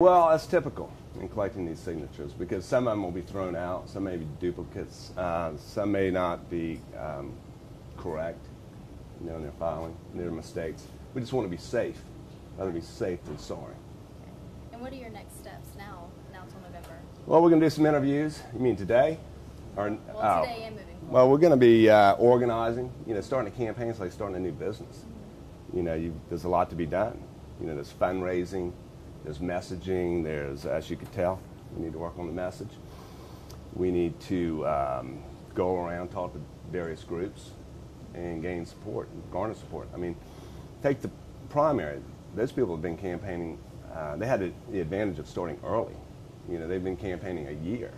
Well, that's typical in collecting these signatures because some of them will be thrown out, some may be duplicates, some may not be correct, in their filing, their mistakes. We just want to be safe. Rather be safe than sorry. Okay. And what are your next steps now till November? Well, we're going to do some interviews. You mean today? Today and moving forward. Well, we're going to be organizing. Starting a campaign is like starting a new business. There's a lot to be done. There's fundraising. There's messaging. There's, as you can tell, we need to work on the message. We need to go around, talk to various groups, and gain support, and garner support. Take the primary. Those people have been campaigning. They had the advantage of starting early. They've been campaigning a year,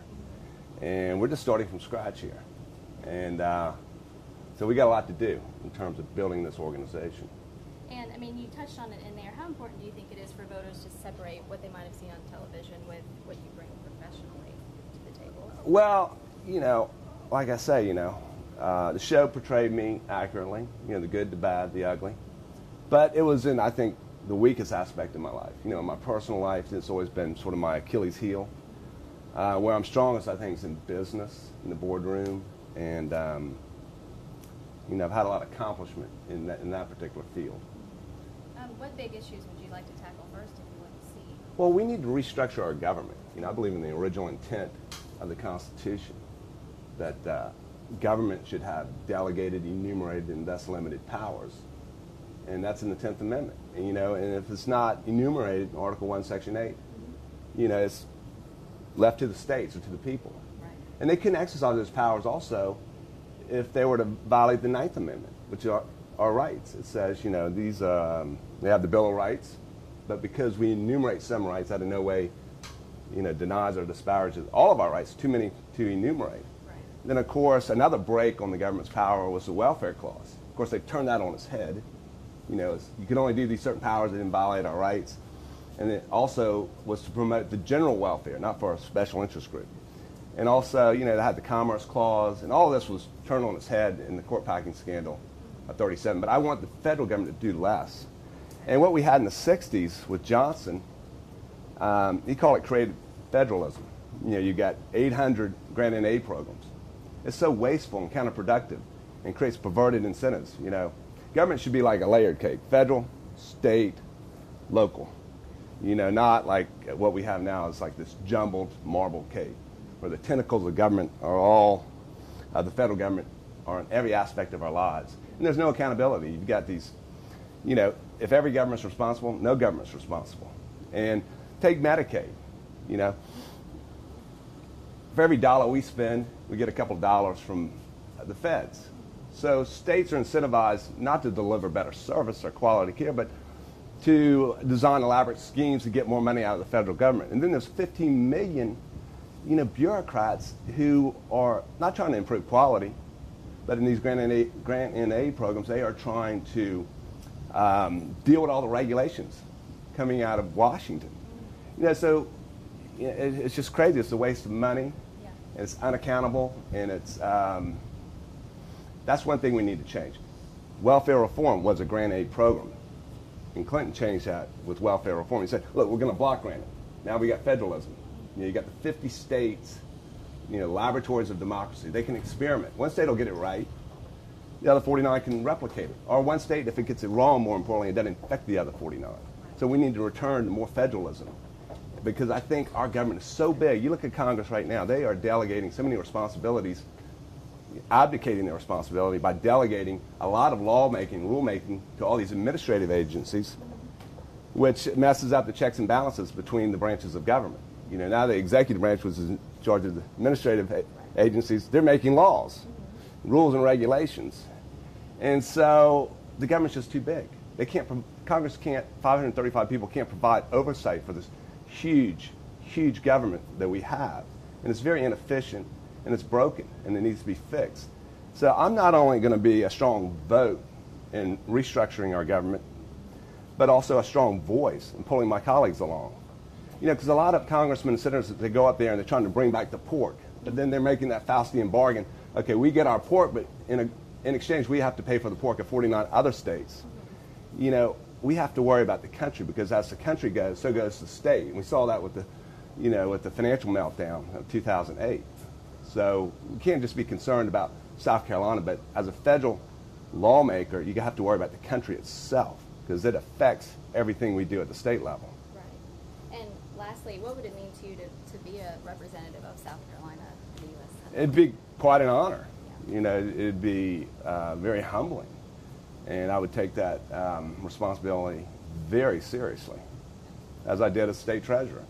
and we're just starting from scratch here. And so we got a lot to do in terms of building this organization. And you touched on it in there. How important do you think it is for voters to separate what they might have seen on television with what you bring professionally to the table? Well, like I say, the show portrayed me accurately, the good, the bad, the ugly. But it was in, I think, the weakest aspect of my life. In my personal life, it's always been sort of my Achilles heel. Where I'm strongest, I think, is in business, in the boardroom, and I've had a lot of accomplishment in that particular field. What big issues would you like to tackle first if you want to see? Well, we need to restructure our government. I believe in the original intent of the Constitution that government should have delegated, enumerated, and thus limited powers. And that's in the 10th Amendment. And if it's not enumerated in Article 1, Section 8, it's left to the states or to the people. Right. And they couldn't exercise those powers also if they were to violate the 9th Amendment, which are our rights. It says, these they have the Bill of Rights, but because we enumerate some rights, that in no way, denies or disparages all of our rights, too many to enumerate. Right. Then, of course, another break on the government's power was the welfare clause. Of course, they've turned that on its head. You can only do these certain powers that didn't violate our rights. And it also was to promote the general welfare, not for a special interest group. And also, they had the Commerce Clause, and all of this was turned on its head in the court packing scandal of 37. But I want the federal government to do less. And what we had in the 60s with Johnson, he called it creative federalism. You got 800 grant and aid programs. It's so wasteful and counterproductive and creates perverted incentives. Government should be like a layered cake, federal, state, local. Not like what we have now is like this jumbled marble cake where the tentacles of government are all, the federal government are in every aspect of our lives. And there's no accountability. You've got these, if every government's responsible, no government's responsible. And take Medicaid, for every dollar we spend, we get a couple of dollars from the feds. So states are incentivized not to deliver better service or quality care, but to design elaborate schemes to get more money out of the federal government. And then there's 15 million, bureaucrats who are not trying to improve quality, but in these grant and aid programs, they are trying to deal with all the regulations coming out of Washington. So it's just crazy. It's a waste of money. Yeah. And it's unaccountable, and it's that's one thing we need to change. Welfare reform was a grant aid program, and Clinton changed that with welfare reform. He said, "Look, we're going to block grant it. Now we got federalism. You got the 50 states, laboratories of democracy. They can experiment. One state will get it right. The other 49 can replicate it. Or one state, if it gets it wrong, more importantly, it doesn't affect the other 49. So we need to return to more federalism, because I think our government is so big. You look at Congress right now; they are delegating so many responsibilities, abdicating their responsibility by delegating a lot of lawmaking, rulemaking to all these administrative agencies, which messes up the checks and balances between the branches of government. Now the executive branch was in charge of the administrative agencies. They're making laws, rules and regulations. And so the government's just too big. Congress can't, 535 people can't provide oversight for this huge, huge government that we have. And it's very inefficient, and it's broken, and it needs to be fixed. So I'm not only going to be a strong vote in restructuring our government, but also a strong voice in pulling my colleagues along. Because a lot of congressmen and senators, they go up there and they're trying to bring back the pork, but then they're making that Faustian bargain. Okay, we get our pork, but in exchange we have to pay for the pork of 49 other states. we have to worry about the country, because as the country goes, so goes the state. And we saw that with the, with the financial meltdown of 2008. So we can't just be concerned about South Carolina, but as a federal lawmaker, you have to worry about the country itself, because it affects everything we do at the state level. Right. And lastly, what would it mean to you to be a representative of South Carolina in the U.S. Senate? It'd be quite an honor. Yeah. It'd be very humbling. And I would take that responsibility very seriously, as I did as state treasurer.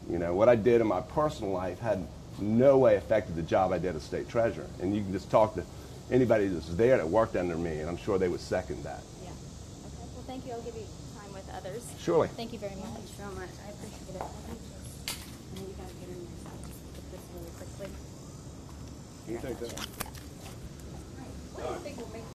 What I did in my personal life had no way affected the job I did as state treasurer. And you can just talk to anybody that's there that worked under me, and I'm sure they would second that. Yeah. Okay. Well, thank you. I'll give you time with others. Surely. Thank you very much. Thank you so much. I appreciate it. I know you gotta get in there, so I'll just put this really quickly. Can you take that? Yeah. What do you think will make